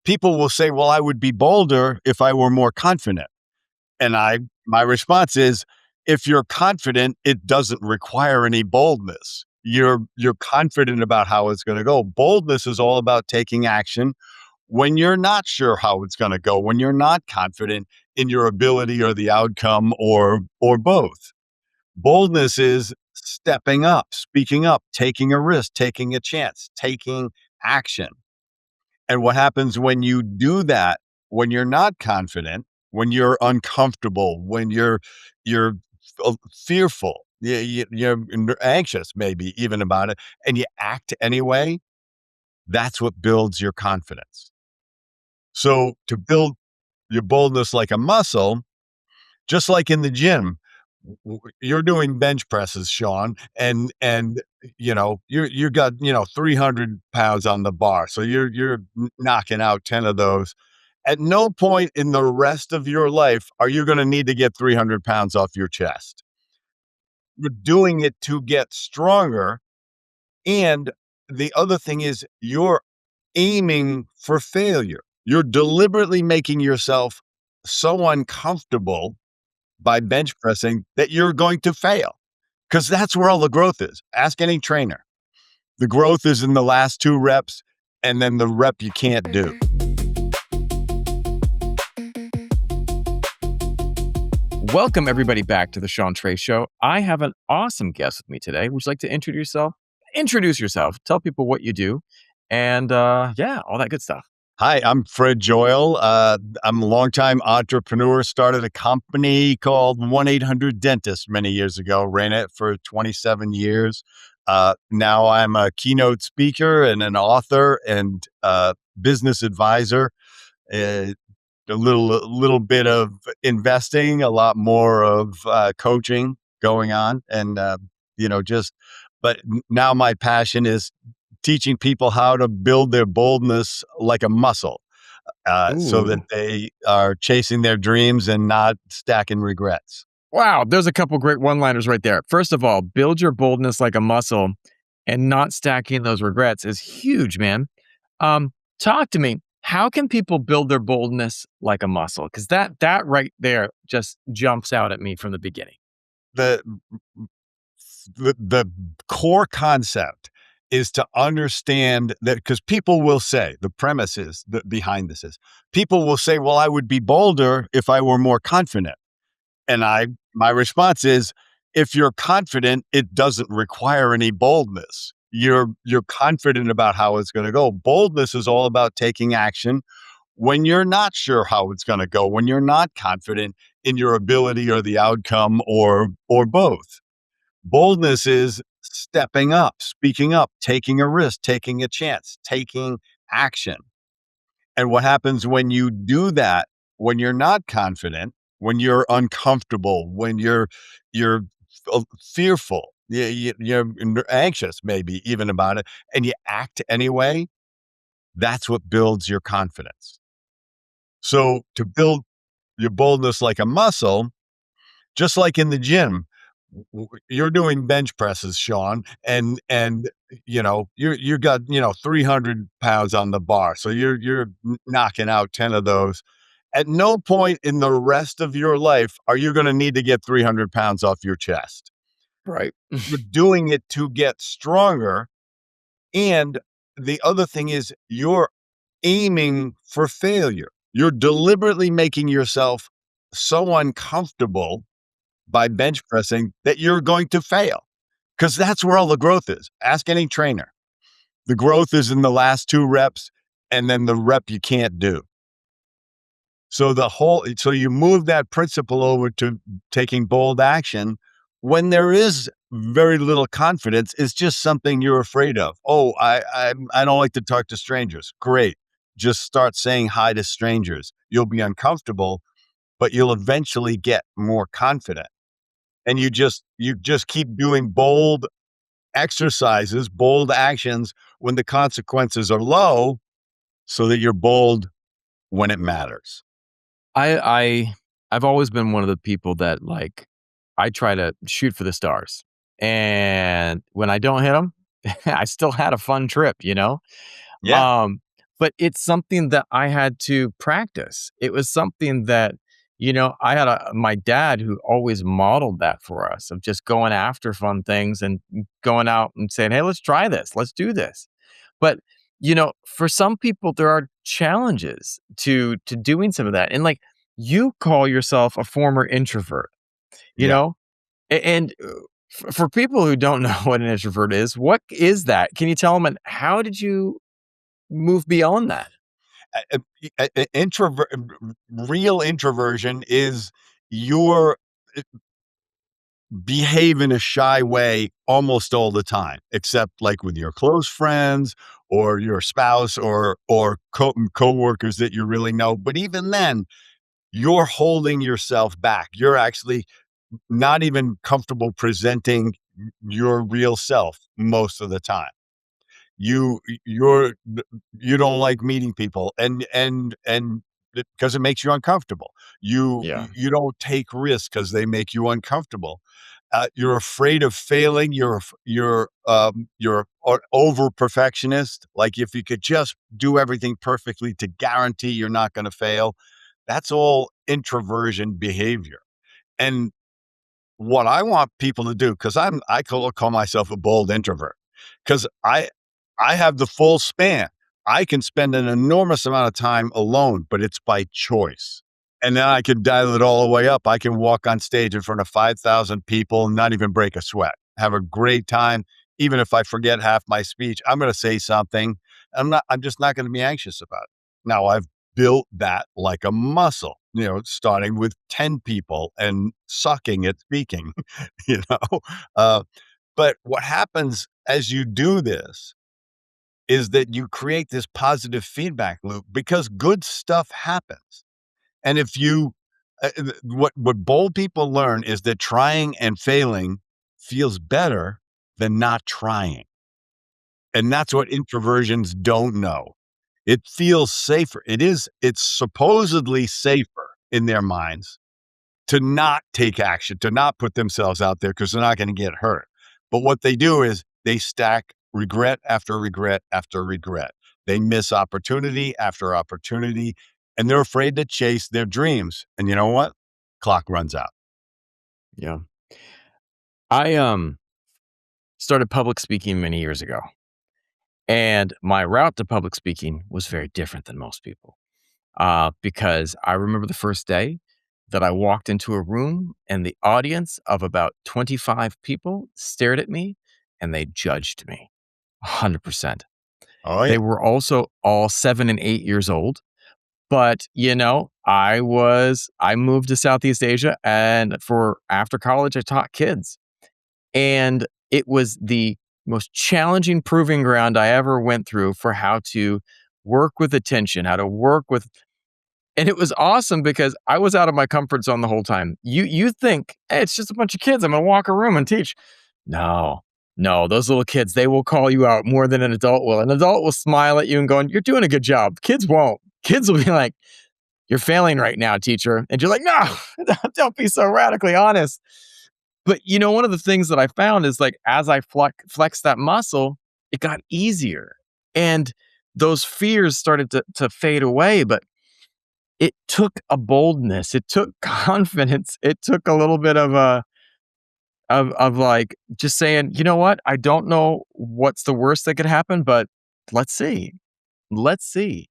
people will say, well, I would be bolder if I were more confident. And my response is, if you're confident, it doesn't require any boldness. You're confident about how it's going to go. Boldness is all about taking action when you're not sure how it's going to go, when you're not confident in your ability or the outcome or both. Boldness is stepping up, speaking up, taking a risk, taking a chance, taking action. And what happens when you do that, when you're not confident, when you're uncomfortable, when you're fearful, you're anxious, maybe even about it, and you act anyway, that's what builds your confidence. So to build your boldness like a muscle, just like in the gym, you're doing bench presses, Sean, and you got 300 pounds on the bar, so you're knocking out 10 of those. At no point in the rest of your life are you going to need to get 300 pounds off your chest. You're doing it to get stronger, and the other thing is you're aiming for failure. You're deliberately making yourself so uncomfortable by bench pressing that you're going to fail, because that's where all the growth is. Ask any trainer. The growth is in the last 2 reps and then the rep you can't do. Welcome everybody back to the Sean Trey Show. I have an awesome guest with me today. Would you like to introduce yourself? Introduce yourself. Tell people what you do, and all that good stuff. Hi, I'm Fred Joyal. I'm a longtime entrepreneur. Started a company called 1-800-Dentist many years ago. Ran it for 27 years. Now I'm a keynote speaker and an author and business advisor. A little bit of investing, a lot more of coaching going on, and But now my passion is teaching people how to build their boldness like a muscle, so that they are chasing their dreams and not stacking regrets. Wow, there's a couple great one-liners right there. First of all, build your boldness like a muscle and not stacking those regrets is huge, man. Talk to me. How can people build their boldness like a muscle? Because that right there just jumps out at me from the beginning. The the core concept is to understand that, because people will say, the premise is that behind this is, people will say, well, I would be bolder if I were more confident. And my response is, if you're confident, it doesn't require any boldness. You're confident about how it's going to go. Boldness is all about taking action when you're not sure how it's going to go, when you're not confident in your ability or the outcome or both. Boldness is stepping up, speaking up, taking a risk, taking a chance, taking action. And what happens when you do that, when you're not confident, when you're uncomfortable, when you're fearful, you're anxious, maybe even about it, and you act anyway, that's what builds your confidence. So to build your boldness like a muscle, just like in the gym, you're doing bench presses, Sean, and you got 300 pounds on the bar, so you're knocking out 10 of those. At no point in the rest of your life are you going to need to get 300 pounds off your chest. Right. You're doing it to get stronger, and the other thing is you're aiming for failure. You're deliberately making yourself so uncomfortable by bench pressing that you're going to fail, because that's where all the growth is. Ask any trainer. The growth is in the last 2 reps and then the rep you can't do. So you move that principle over to taking bold action when there is very little confidence. It's just something you're afraid of. Oh, I don't like to talk to strangers. Great. Just start saying hi to strangers. You'll be uncomfortable, but you'll eventually get more confident. And you just keep doing bold exercises, bold actions when the consequences are low, so that you're bold when it matters. I've always been one of the people that I try to shoot for the stars, and when I don't hit them, I still had a fun trip. Yeah. but it's something that I had to practice. It was something that, I had my dad who always modeled that for us of just going after fun things and going out and saying, "Hey, let's try this. Let's do this." But, for some people, there are challenges to doing some of that. And like you call yourself a former introvert, you Yeah. know? And for people who don't know what an introvert is, what is that? Can you tell them, and how did you move beyond that? Introvert, real introversion is your behave in a shy way almost all the time, except like with your close friends or your spouse or coworkers that you really know. But even then, you're holding yourself back. You're actually not even comfortable presenting your real self most of the time. You're you don't like meeting people and because it makes you uncomfortable. Yeah. You don't take risks because they make you uncomfortable. You're afraid of failing. You're over perfectionist. Like if you could just do everything perfectly to guarantee you're not going to fail, that's all introversion behavior. And what I want people to do, because I call myself a bold introvert, because I have the full span. I can spend an enormous amount of time alone, but it's by choice. And then I can dial it all the way up. I can walk on stage in front of 5,000 people and not even break a sweat. Have a great time. Even if I forget half my speech, I'm going to say something. I'm just not going to be anxious about it. Now I've built that like a muscle, starting with 10 people and sucking at speaking, you know? Uh, but what happens as you do this is that you create this positive feedback loop because good stuff happens. And if you, what bold people learn is that trying and failing feels better than not trying. And that's what introversions don't know. It feels safer. It's supposedly safer in their minds to not take action, to not put themselves out there because they're not going to get hurt. But what they do is they stack regret after regret after regret. They miss opportunity after opportunity, and they're afraid to chase their dreams. And you know what? Clock runs out. Yeah. I started public speaking many years ago, and my route to public speaking was very different than most people. Because I remember the first day that I walked into a room and the audience of about 25 people stared at me and they judged me 100%. Oh, They yeah. were also all 7 and 8 years old. But, I moved to Southeast Asia, and for after college, I taught kids. And it was the most challenging proving ground I ever went through for how to work with attention, how to work with. And it was awesome because I was out of my comfort zone the whole time. You think, "Hey, it's just a bunch of kids. I'm gonna walk a room and teach." No. No, those little kids, they will call you out more than an adult will. An adult will smile at you and going, "You're doing a good job." Kids won't. Kids will be like, "You're failing right now, teacher." And you're like, "No, don't be so radically honest." But, one of the things that I found is like as I flexed that muscle, it got easier. And those fears started to fade away. But it took a boldness, it took confidence, it took a little bit of a of like just saying, "You know what? I don't know what's the worst that could happen, but let's see. Let's see."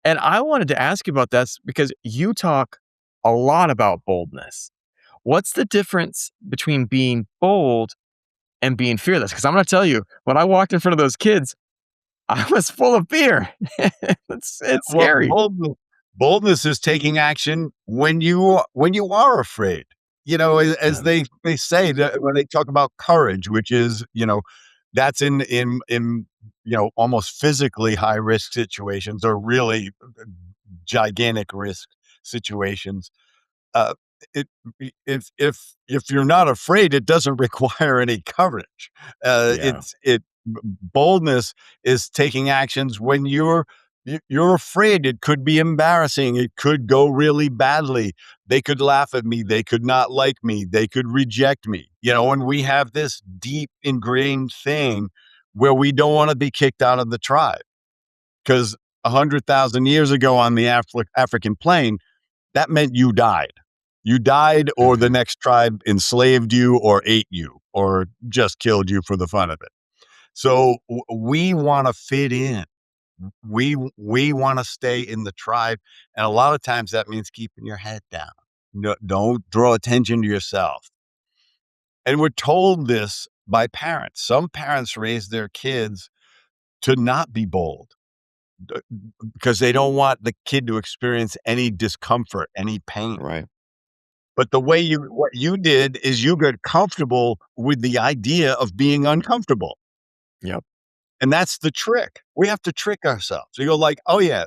And I wanted to ask you about this because you talk a lot about boldness. What's the difference between being bold and being fearless? Because I'm gonna tell you, when I walked in front of those kids, I was full of fear. It's Well, scary. boldness is taking action when you are afraid. As Yeah. they say that when they talk about courage, which is, that's in almost physically high risk situations or really gigantic risk situations. Uh, it if you're not afraid, it doesn't require any courage. Yeah. Boldness is taking actions when you're afraid. It could be embarrassing. It could go really badly. They could laugh at me. They could not like me. They could reject me. And we have this deep ingrained thing where we don't want to be kicked out of the tribe because 100,000 years ago on the African plain, that meant you died. You died, or the Mhm. next tribe enslaved you, or ate you, or just killed you for the fun of it. So we want to fit in. We want to stay in the tribe, and a lot of times that means keeping your head down. No, don't draw attention to yourself. And we're told this by parents. Some parents raise their kids to not be bold, uh, because they don't want the kid to experience any discomfort, any pain. Right. But what you did is you got comfortable with the idea of being uncomfortable. Yep. And that's the trick. We have to trick ourselves. You go like, "Oh, yeah,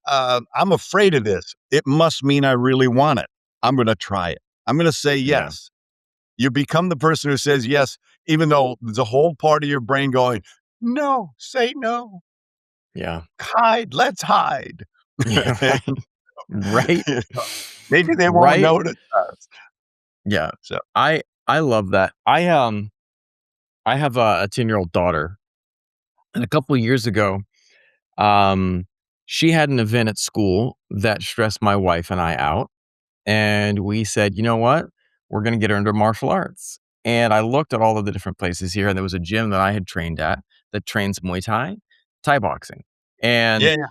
I'm afraid of this. It must mean I really want it. I'm gonna try it. I'm gonna say Yeah. yes." You become the person who says yes, even though there's a whole part of your brain going, "No, say no. Yeah. Hide, let's hide." Yeah, right. Right. You know, maybe they won't Right? notice us. Yeah. So I love that. I have a 10-year-old daughter, and a couple years ago, um, she had an event at school that stressed my wife and I out, and we said, "You know what? We're gonna get her into martial arts." And I looked at all of the different places here, and there was a gym that I had trained at that trains Muay Thai, Thai boxing. And yeah,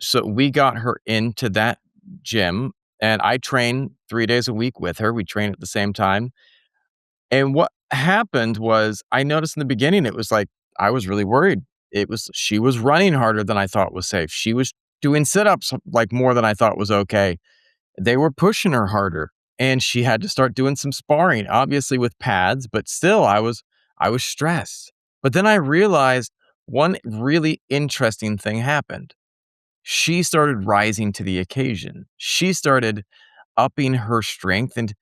so we got her into that gym, and I train 3 days a week with her. We train at the same time. And what happened was I noticed in the beginning, it was like I was really worried. It was she was running harder than I thought was safe. She was doing sit-ups like more than I thought was okay. They were pushing her harder, and she had to start doing some sparring, obviously with pads, but still I was stressed. But then I realized one really interesting thing happened. She started rising to the occasion. She started upping her strength, and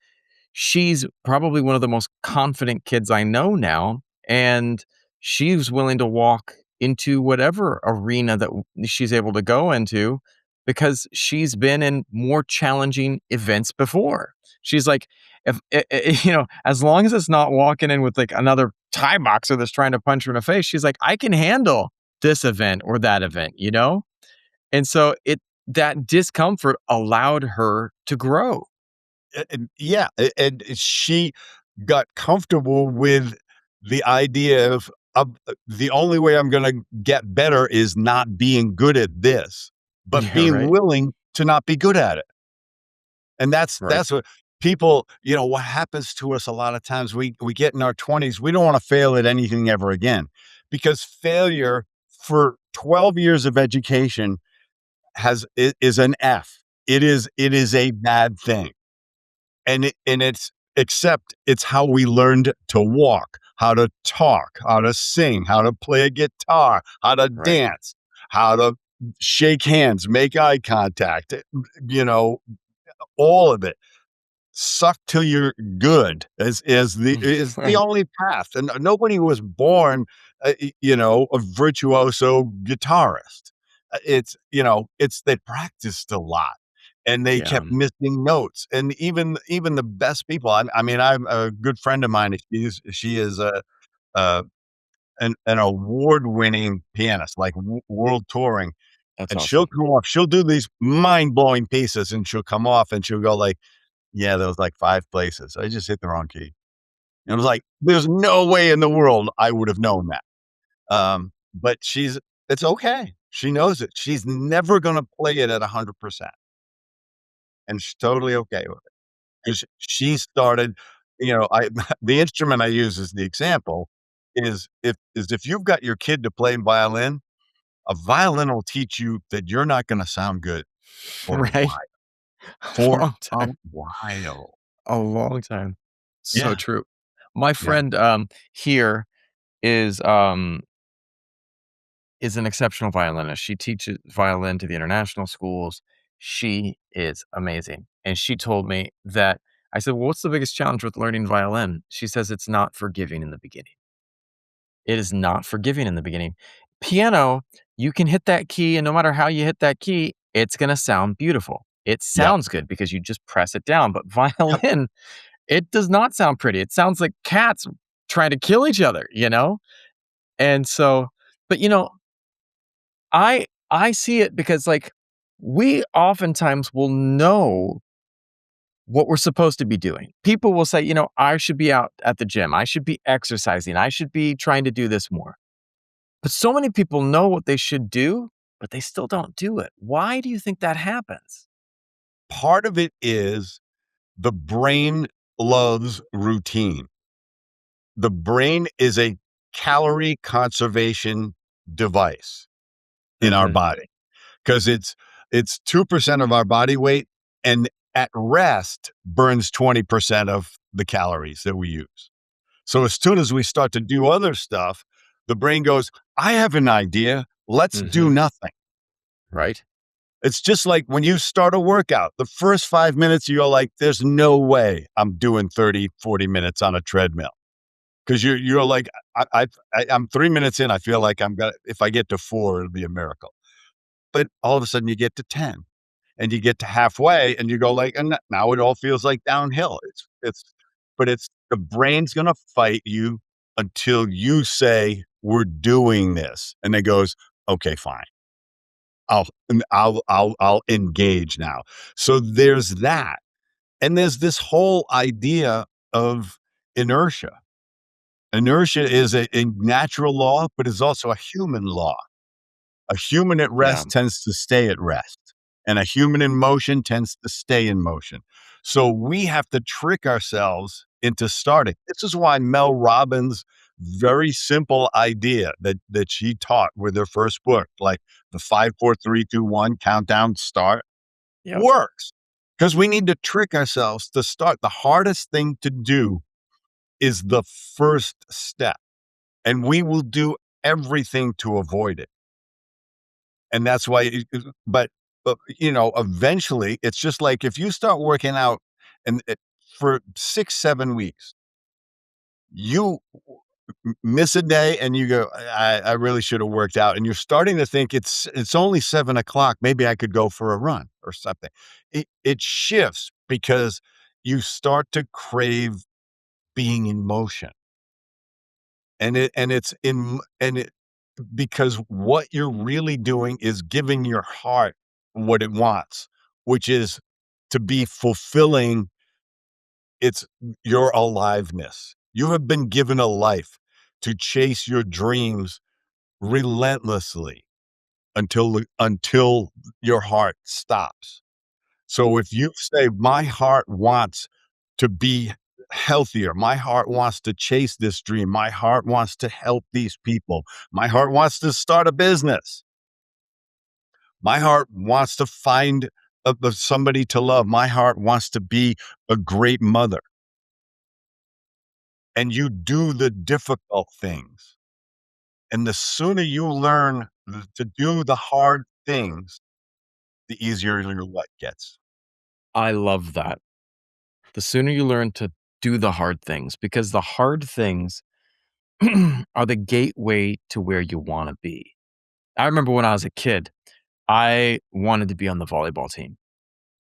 she's probably one of the most confident kids I know now, and she's willing to walk into whatever arena that she's able to go into because she's been in more challenging events before. She's like, if as long as it's not walking in with like another Thai boxer that's trying to punch her in the face, she's like, I can handle this event or that event. And so that discomfort allowed her to grow. yeah, and she got comfortable with the idea of the only way I'm gonna get better is not being good at this, but Yeah, being right. willing to not be good at it. And Right. that's what people, what happens to us a lot of times, we get in our 20s, we don't wanna fail at anything ever again, because failure for 12 years of education is an F. It is a bad thing. And it's except it's how we learned to walk, how to talk, how to sing, how to play a guitar, how to Right. dance, how to shake hands, make eye contact, you know, all of it. Suck till you're good is the only path, and nobody was born, a virtuoso guitarist. It's they practiced a lot, and they Yeah, kept missing notes, and even the best people. I mean, I'm a good friend of mine. She is a an award-winning pianist, like world touring, that's and she'll awesome. come off. She'll do these mind-blowing pieces, and she'll come off, and she'll go like, yeah, there was like 5 places. I just hit the wrong key. And I was like, "There's no way in the world I would have known that." But it's okay. She knows it. She's never gonna play it at 100%, and she's totally okay with it. 'Cause she started, I the instrument I use as the example is if you've got your kid to play violin, a violin will teach you that you're not gonna sound good for a Right? while, A for long a time. while. A long time. So Yeah, true. My yeah. friend, here is, is an exceptional violinist. She teaches violin to the international schools. She is amazing, and she told me that I said, "Well, what's the biggest challenge with learning violin?" She says, "It's not forgiving in the beginning." It is not forgiving in the beginning. Piano, you can hit that key, and no matter how you hit that key, it's gonna sound beautiful. It Yep, sounds good because you just press it down, but yep. violin, it does not sound pretty. It sounds like cats trying to kill each other, you know? And so but, I I see it because, like, we oftentimes will know what we're supposed to be doing. People will say, I should be out at the gym. I should be exercising. I should be trying to do this more. But so many people know what they should do, but they still don't do it. Why do you think that happens? Part of it is the brain loves routine. The brain is a calorie conservation device in our Mhm. body because it's 2% of our body weight, and at rest burns 20% of the calories that we use. So as soon as we start to do other stuff, the brain goes, I have an idea. Let's do Mhm. nothing. Right? It's just like when you start a workout, the first 5 minutes, you're like, there's no way I'm doing 30, 40 minutes on a treadmill. Because you're like, I'm 3 minutes in. I feel like I'm gonna. If I get to four, it'll be a miracle. But all of a sudden, you get to 10, and you get to halfway, and you go like, and now it all feels like downhill. But it's the brain's gonna fight you until you say we're doing this, and it goes, okay, fine. I'll engage now. So there's that, and there's this whole idea of inertia. Inertia is a natural law, but is also a human law. A human at Yeah. rest tends to stay at rest, and a human in motion tends to stay in motion. So we have to trick ourselves into starting. This is why Mel Robbins' very simple idea that she taught with her first book, like the 5, 4, 3, 2, 1 countdown start, Yep. works. Because we need to trick ourselves to start. The hardest thing to do is the first step, and we will do everything to avoid it. And that's why but, eventually, it's just like if you start working out and for 6, 7 weeks, you miss a day and you go, I really should have worked out. And you're starting to think it's only 7 o'clock. Maybe I could go for a run or something. It shifts because you start to crave being in motion. And it's in and it because what you're really doing is giving your heart what it wants, which is to be fulfilling its your aliveness. You have been given a life to chase your dreams relentlessly until your heart stops. So if you say, "My heart wants to be healthier. My heart wants to chase this dream. My heart wants to help these people. My heart wants to start a business. My heart wants to find somebody to love. My heart wants to be a great mother." And you do the difficult things. And the sooner you learn to do the hard things, the easier your life gets. I love that. The sooner you learn to do the hard things, because the hard things are the gateway to where you want to be. I remember when I was a kid, I wanted to be on the volleyball team,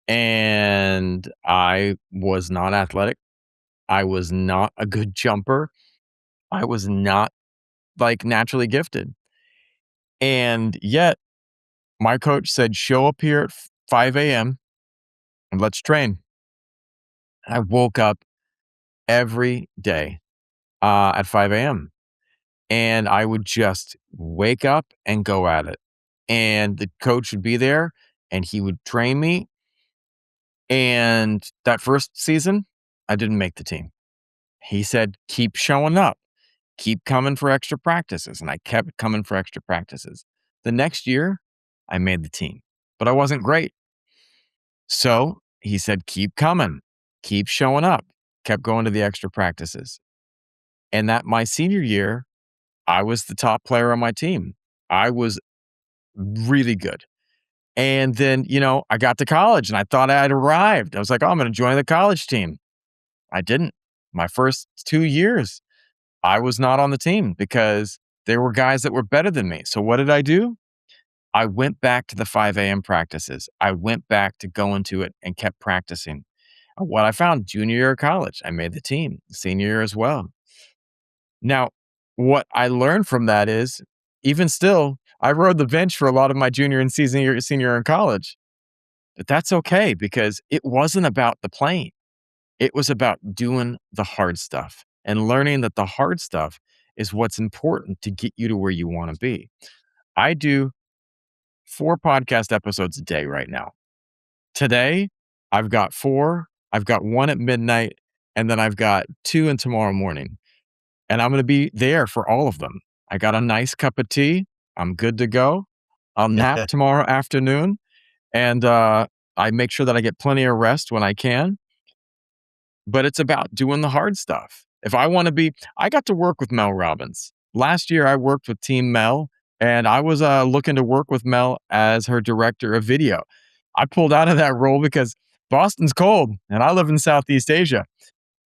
and I was not athletic. I was not a good jumper. I was not, like, naturally gifted. And yet my coach said, "Show up here at 5 a.m. and let's train." I woke up every day at 5 a.m. and I would just wake up and go at it. And the coach would be there and he would train me. And that first season, I didn't make the team. He said, "Keep showing up, keep coming for extra practices." And I kept coming for extra practices. The next year, I made the team, but I wasn't great. So he said, "Keep coming, keep showing up," kept going to the extra practices. And that my senior year, I was the top player on my team. I was really good. And then, I got to college and I thought I had arrived. I was like, "Oh, I'm going to join the college team." I didn't. My first 2 years, I was not on the team because there were guys that were better than me. So what did I do? I went back to the 5 a.m. practices. I went back to going to it and kept practicing. What I found junior year of college, I made the team, senior year as well. Now, what I learned from that is, even still, I rode the bench for a lot of my junior and senior year in college. But that's okay because it wasn't about the plane. It was about doing the hard stuff and learning that the hard stuff is what's important to get you to where you want to be. I do 4 podcast episodes a day right now. Today, I've got 4, I've got 1 at midnight, and then I've got 2 in tomorrow morning, and I'm gonna be there for all of them. I got a nice cup of tea, I'm good to go. I'll nap tomorrow afternoon, and, I make sure that I get plenty of rest when I can, but it's about doing the hard stuff. If I wanna be I got to work with Mel Robbins. Last year, I worked with Team Mel, and I was, looking to work with Mel as her director of video. I pulled out of that role because Boston's cold, and I live in Southeast Asia.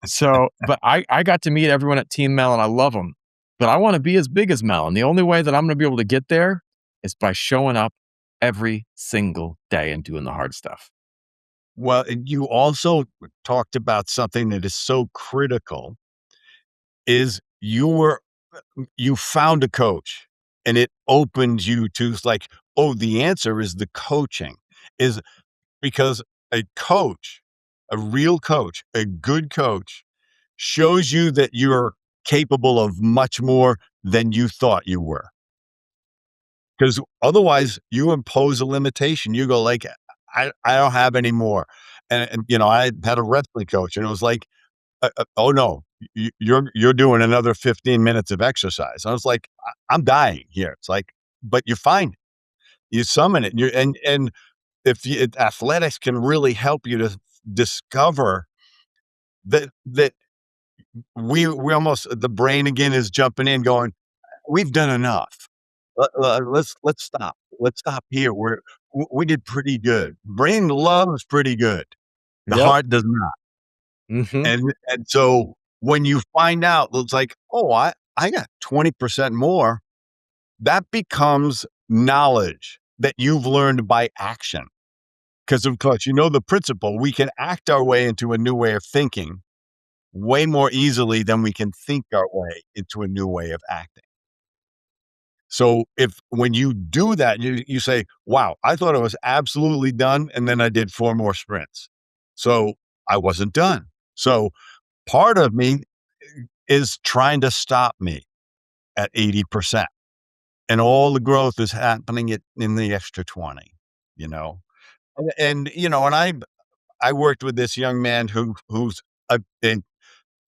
So, but I got to meet everyone at Team Mel, and I love them. But I wanna be as big as Mel, and the only way that I'm gonna be able to get there is by showing up every single day and doing the hard stuff. Well, and you also talked about something that is so critical is you found a coach and it opened you to like, oh, the answer is the coaching is because a coach, a real coach, a good coach shows you that you're capable of much more than you thought you were. Because otherwise you impose a limitation. You go like, I don't have any more. I had a wrestling coach and it was like, oh no, you're doing another 15 minutes of exercise. I was like, I'm dying here. It's like, but you find it, you summon it, and if athletics can really help you to discover that we almost the brain again is jumping in, going, we've done enough. Let's stop. Let's stop here. We did pretty good. Brain loves pretty good. The Yep. heart does not. Mhm. And so when you find out, it's like, "Oh, I got 20% more," that becomes knowledge that you've learned by action. Because of course, you know the principle, we can act our way into a new way of thinking way more easily than we can think our way into a new way of acting. So if when you do that, you say, "Wow, I thought I was absolutely done, and then I did 4 more sprints." So I wasn't done. So part of me is trying to stop me at 80%, and all the growth is happening in the extra 20, you know? And I worked with this young man who's a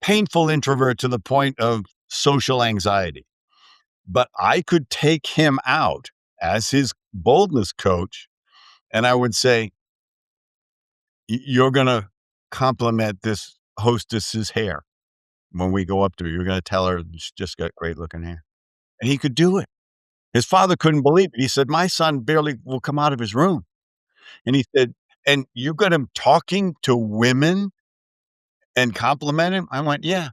painful introvert to the point of social anxiety, but I could take him out as his boldness coach, and I would say, You're gonna compliment this hostess's hair when we go up to her. You're gonna tell her she's just got great looking hair." And he could do it. His father couldn't believe it. He said, "My son barely will come out of his room." And he said, "And you got him talking to women and compliment him?" I went, "Yeah."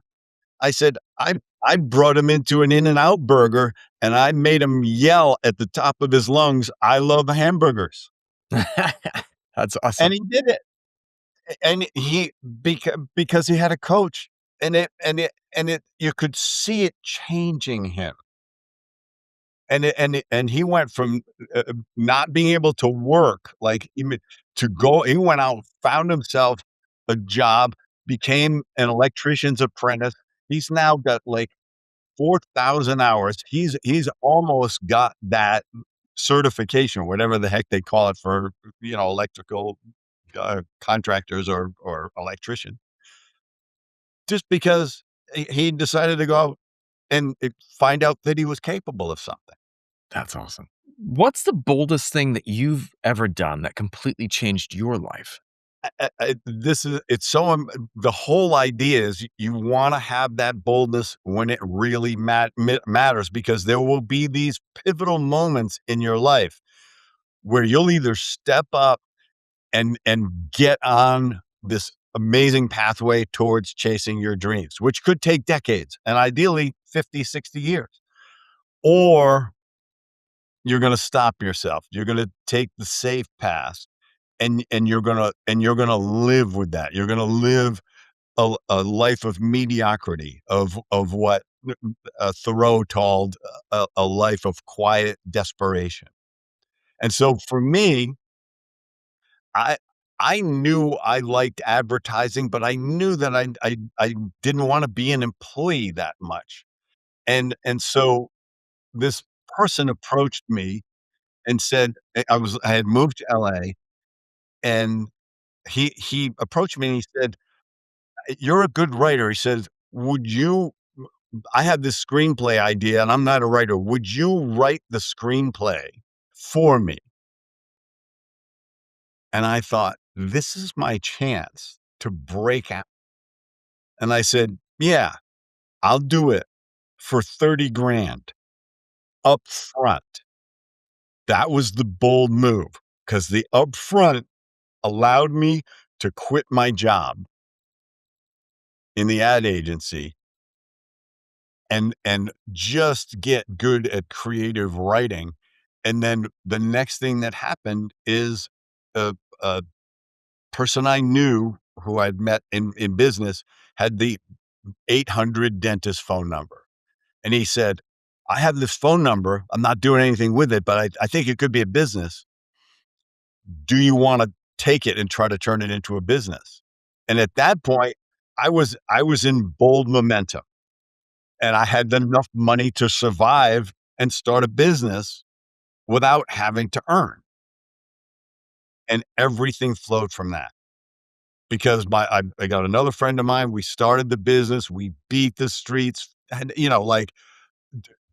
I said, I brought him into an In-N-Out burger, and I made him yell at the top of his lungs, 'I love hamburgers.'" That's And awesome. he did it. And because he had a coach, and it you could see it changing him. And he went from, not being able to work, like, even to go he went out, found himself a job, became an electrician's apprentice. He's now got, like, 4,000 hours. He's almost got that certification, whatever the heck they call it for, electrical, contractors or electrician, just because he decided to go out and, find out that he was capable of something. That's awesome. What's the boldest thing that you've ever done that completely changed your life? This is it's so the whole idea is you wanna have that boldness when it really matters, because there will be these pivotal moments in your life where you'll either step up and get on this amazing pathway towards chasing your dreams, which could take decades and ideally 50, 60 years, or you're gonna stop yourself. You're gonna take the safe path, and you're gonna live with that. You're gonna live a life of mediocrity, of what Thoreau called a life of quiet desperation. And so for me, I I knew I liked advertising, but I knew that I didn't wanna be an employee that much. And so this person approached me and said I had moved to LA, and he approached me and he said, "You're a good writer." He says, "Would you I have this screenplay idea and I'm not a writer. Would you write the screenplay for me?" And I thought, "This is my chance to break out." And I said, "Yeah, I'll do it for 30 grand up front." That was the bold move because the upfront allowed me to quit my job in the ad agency and just get good at creative writing. And then the next thing that happened is a person I knew who I'd met in business had the 800 dentist phone number. And he said, "I have this phone number. I'm not doing anything with it, but I think it could be a business. Do you want to take it and try to turn it into a business?" And at that point, I was in bold momentum and I had enough money to survive and start a business without having to earn. And everything flowed from that because I got another friend of mine. We started the business. We beat the streets. And, like,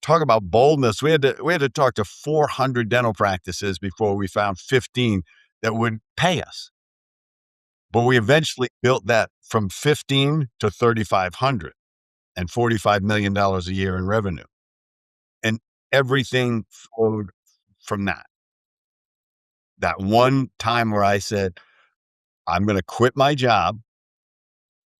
talk about boldness. We had to talk to 400 dental practices before we found 15 that would pay us. But we eventually built that from 15 to 3,500 and $45 million a year in revenue. And everything flowed from that. That one time where I said, "I'm going to quit my job."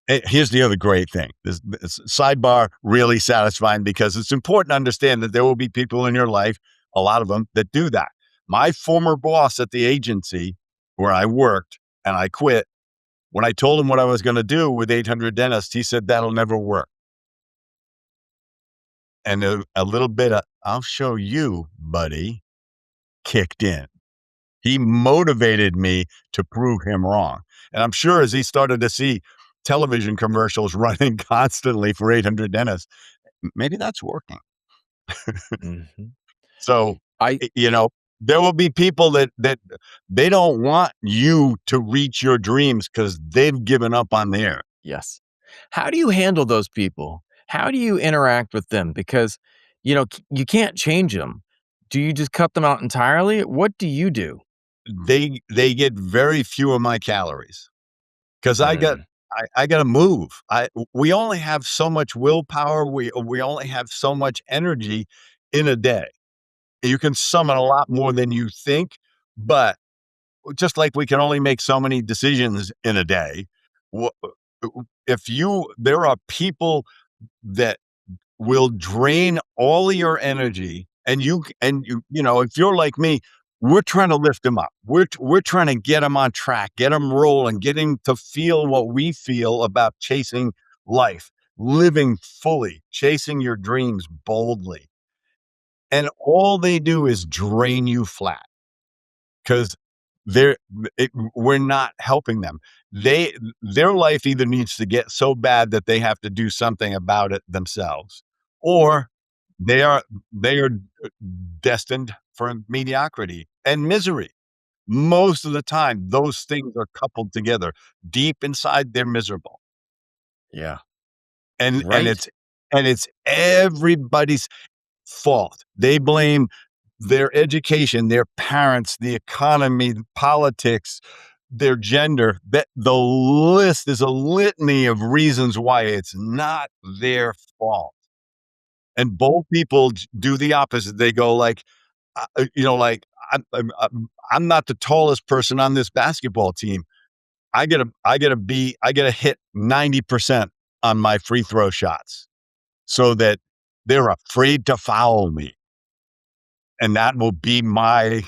Here's the other great thing. This sidebar really satisfying because it's important to understand that there will be people in your life, a lot of them, that do that. My former boss at the agency where I worked and I quit, when I told him what I was going to do with 800 dentists, he said, "That'll never work." And a little bit of, "I'll show you, buddy," kicked in. He motivated me to prove him wrong. And I'm sure as he started to see television commercials running constantly for 800 dentists, maybe that's working. Mhm. So, I there will be people that they don't want you to reach your dreams because 'cause they've given up on theirs. Yes. How do you handle those people? How do you interact with them? Because, you can't change them. Do you just cut them out entirely? What do you do? They get very few of my calories. 'Cause Mm, I gotta move. We only have so much willpower, we only have so much energy in a day. You can summon a lot more than you think, but just like we can only make so many decisions in a day, wha if you there are people that will drain all of your energy if you're like me, we're trying to lift them up. We're trying to get them on track, get them rolling, getting to feel what we feel about chasing life, living fully, chasing your dreams boldly. And all they do is drain you flat because they're we're not helping them. Their life either needs to get so bad that they have to do something about it themselves, or they are they are destined for mediocrity and misery. Most of the time, those things are coupled together. Deep inside, they're miserable, yeah. and Right. it's everybody's fault. They blame their education, their parents, the economy, politics, their gender. That the list is a litany of reasons why it's not their fault. And bold people do the opposite. They go like, like I'm not the tallest person on this basketball team. I gotta hit 90% on my free throw shots so that they're afraid to foul me. And that will be my,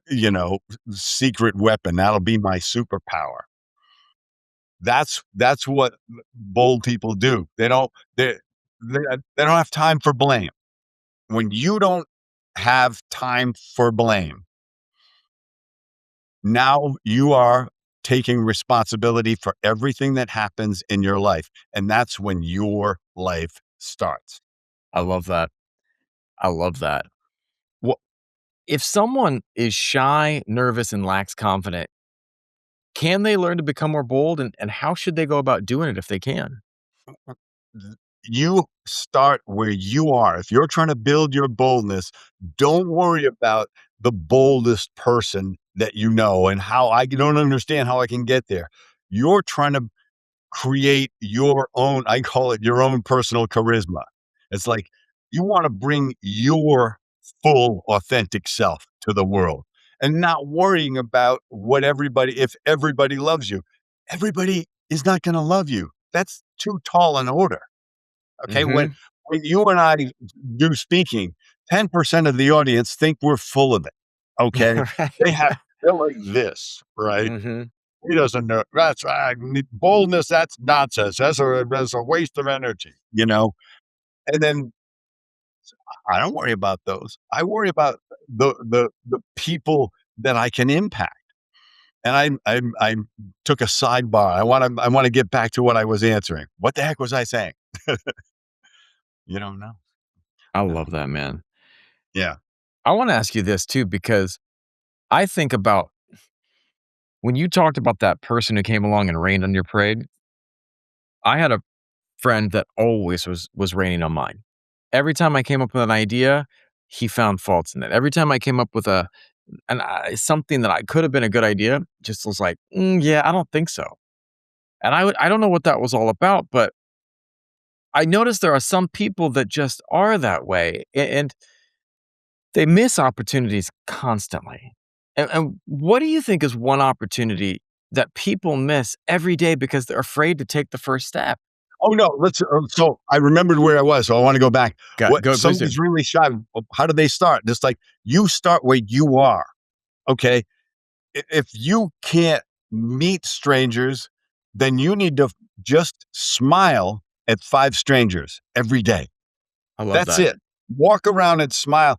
you know, secret weapon. That'll be my superpower. That's what bold people do. They don't. they don't have time for blame. When you don't have time for blame, now you are taking responsibility for everything that happens in your life, and that's when your life starts. I love that. I love that. Well, if someone is shy, nervous, and lacks confidence, can they learn to become more bold? And how should they go about doing it if they can? Th You start where you are. If you're trying to build your boldness, don't worry about the boldest person that you know and how I don't understand how I can get there. You're trying to create your own, I call it your own personal charisma. It's like you wanna bring your full authentic self to the world and not worrying about what everybody if everybody loves you. Everybody is not gonna love you. That's too tall an order. Okay, Mhm. when you and I do speaking, 10% of the audience think we're full of it, okay? They Right. have they're like this, right? Mhm. He doesn't know. That's right. Boldness, that's nonsense. That's a waste of energy, you know? And then I don't worry about those. I worry about the people that I can impact. And I took a sidebar. I wanna get back to what I was answering. What the heck was I saying? You don't know? I No. love that, man. Yeah. I wanna ask you this too, because I think about when you talked about that person who came along and rained on your parade. I had a friend that always was raining on mine. Every time I came up with an idea, he found faults in it. Every time I came up with something that I could have been a good idea, just was like, yeah, I don't think so." And I don't know what that was all about, but I noticed there are some people that just are that way, and they miss opportunities constantly. And what do you think is one opportunity that people miss every day because they're afraid to take the first step? Oh, no, so I remembered where I was, so I wanna go back. What Please do. somebody's really shy, well, how do they start? Just like, you start where you are, okay? If you can't meet strangers, then you need to just smile at 5 strangers every day. I love That's that. it. Walk around and smile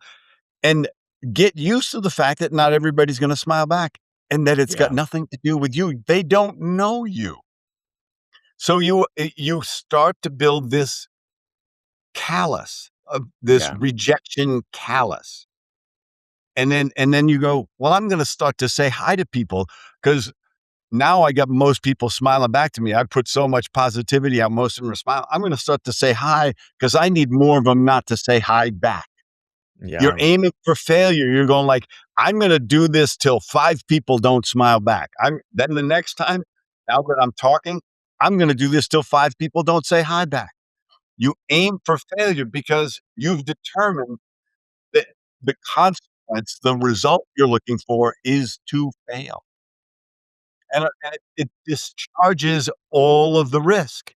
and get used to the fact that not everybody's gonna smile back and that it's got Yeah, nothing to do with you. They don't know you. So you start to build this callus of this yeah, rejection callus. And then you go, "Well, I'm gonna start to say hi to people because now I got most people smiling back to me. I put so much positivity out, most of them are smiling. I'm gonna start to say hi because I need more of them not to say hi back." You're yeah, aiming for failure. You're going like, "I'm gonna do this till 5 people don't smile back. I'm then the next time, now that I'm talking, I'm gonna do this till 5 people don't say hi back." You aim for failure because you've determined that the consequence, the result you're looking for is to fail. And it discharges all of the risk.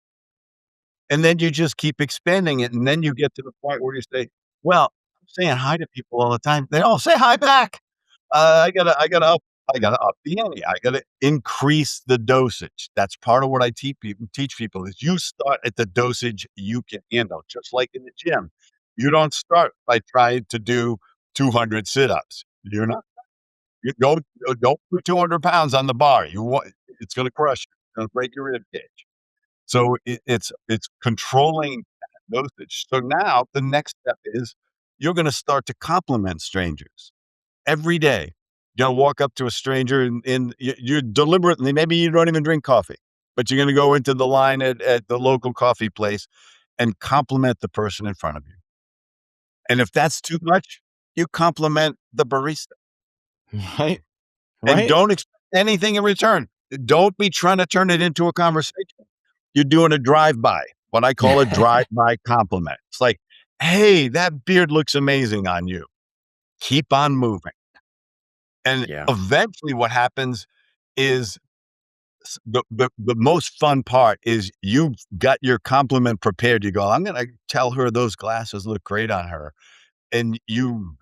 And then you just keep expanding it, and then you get to the point where you say, "Well, I'm saying hi to people all the time. They all say hi back. I gotta up the ante. I gotta increase the dosage." That's part of what I teach people is you start at the dosage you can handle, just like in the gym. You don't start by trying to do 200 sit-ups. You're not you don't put 200 pounds on the bar. It's gonna crush you. It's gonna break your rib cage. So it's controlling that dosage. So now the next step is you're gonna start to compliment strangers every day. You're gonna walk up to a stranger and you're deliberately, maybe you don't even drink coffee, but you're gonna go into the line at the local coffee place and compliment the person in front of you. And if that's too much, you compliment the barista right, and right, don't expect anything in return. Don't be trying to turn it into a conversation. You're doing a drive-by, what I call a drive-by compliment. It's like, "Hey, that beard looks amazing on you. Keep on moving." And yeah, eventually what happens is the most fun part is you've got your compliment prepared. You go, "I'm gonna tell her those glasses look great on her." And you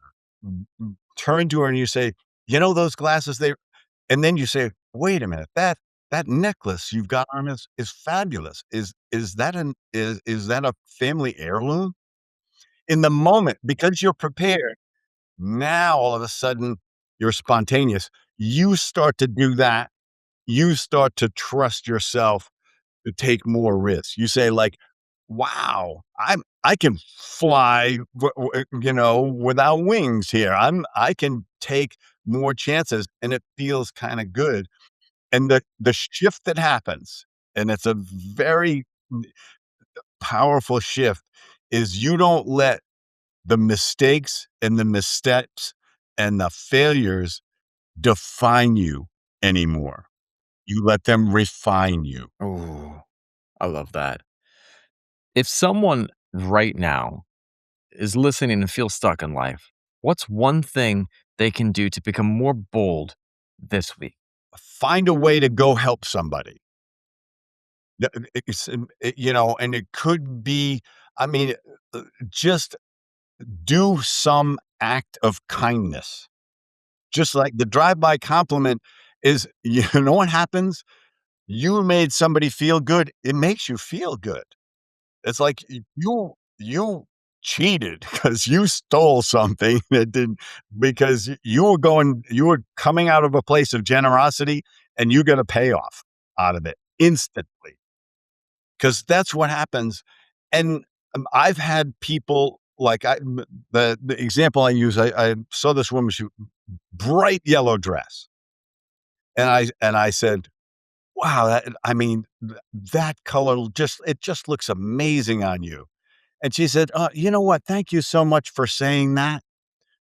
turn to her and you say, "You know those glasses, they," and then you say, "Wait a minute, that That necklace you've got on is fabulous. Is that a family heirloom?" In the moment, because you're prepared, now all of a sudden, you're spontaneous. You start to do that. You start to trust yourself to take more risks. You say like, "Wow, I can fly, without wings here. I can take more chances, and it feels kinda good." And the shift that happens, and it's a very powerful shift, is you don't let the mistakes and the missteps and the failures define you anymore. You let them refine you. Oh, I love that. If someone right now is listening and feels stuck in life, what's one thing they can do to become more bold this week? Find a way to go help somebody. And it could be, I mean, just do some act of kindness. Just like the drive-by compliment is, you know what happens? You made somebody feel good, it makes you feel good. It's like you cheated because you stole something that didn't, because you were coming out of a place of generosity, and you get a payoff out of it instantly, because that's what happens. And, I've had people like the example I use, I saw this woman, she bright yellow dress, and I said, "Wow, I mean, that color just looks amazing on you." And she said, "You know what? Thank you so much for saying that."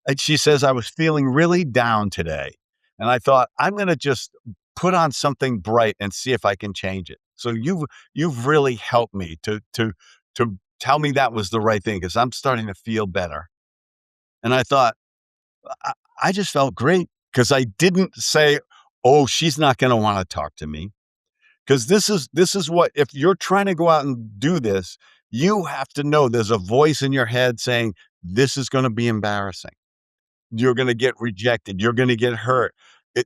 And she says, "I was feeling really down today." And I thought, "I'm gonna just put on something bright and see if I can change it." So you've really helped me to tell me that was the right thing, because 'cause I'm starting to feel better. And I thought, I I just felt great, because I didn't say, "Oh, she's not gonna wanna talk to me." 'Cause this is what, if you're trying to go out and do this, you have to know there's a voice in your head saying, "This is gonna be embarrassing. You're gonna get rejected. You're gonna get hurt.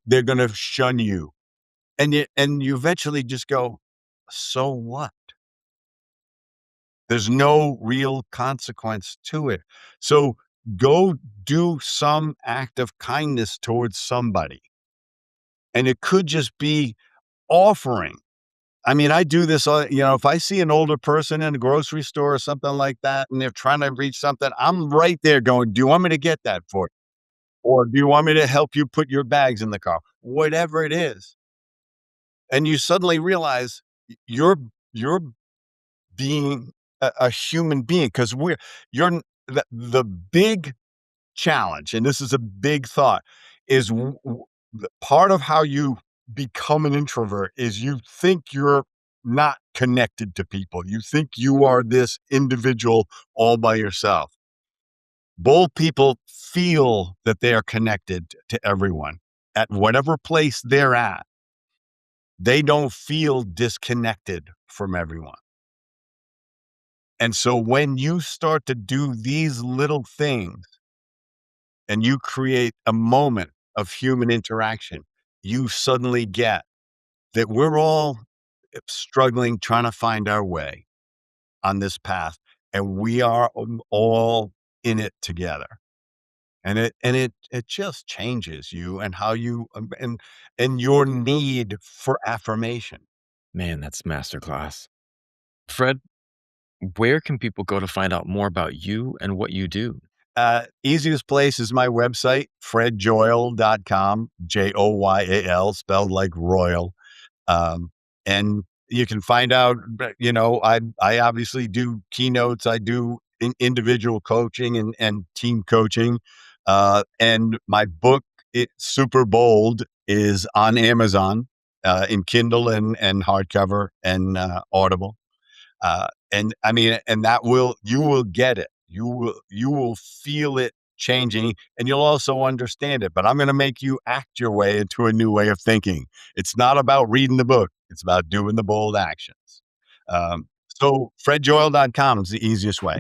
They're gonna shun you." And you eventually just go, "So what?" There's no real consequence to it. So go do some act of kindness towards somebody, and it could just be offering. I mean, I do this, if I see an older person in a grocery store or something like that, and they're trying to reach something, I'm right there going, "Do you want me to get that for you? Or do you want me to help you put your bags in the car?" Whatever it is. And you suddenly realize you're being a human being, because you're the big challenge, and this is a big thought, is the part of how you become an introvert is you think you're not connected to people. You think you are this individual all by yourself. Bold people feel that they are connected to everyone at whatever place they're at. They don't feel disconnected from everyone. And so when you start to do these little things, and you create a moment of human interaction, you suddenly get that we're all struggling, trying to find our way on this path, and we are all in it together. And it just changes you, and how you, and your need for affirmation. Man, that's masterclass. Fred, where can people go to find out more about you and what you do? Easiest place is my website, fredjoyal.com, Joyal, spelled like royal. And you can find out, I obviously do keynotes. I do individual coaching and team coaching. And my book, Super Bold, is on Amazon, in Kindle and hardcover and Audible. And I mean, and you will get it. You will feel it changing, and you'll also understand it. But I'm going to make you act your way into a new way of thinking. It's not about reading the book. It's about doing the bold actions. So fredjoyal.com is the easiest way.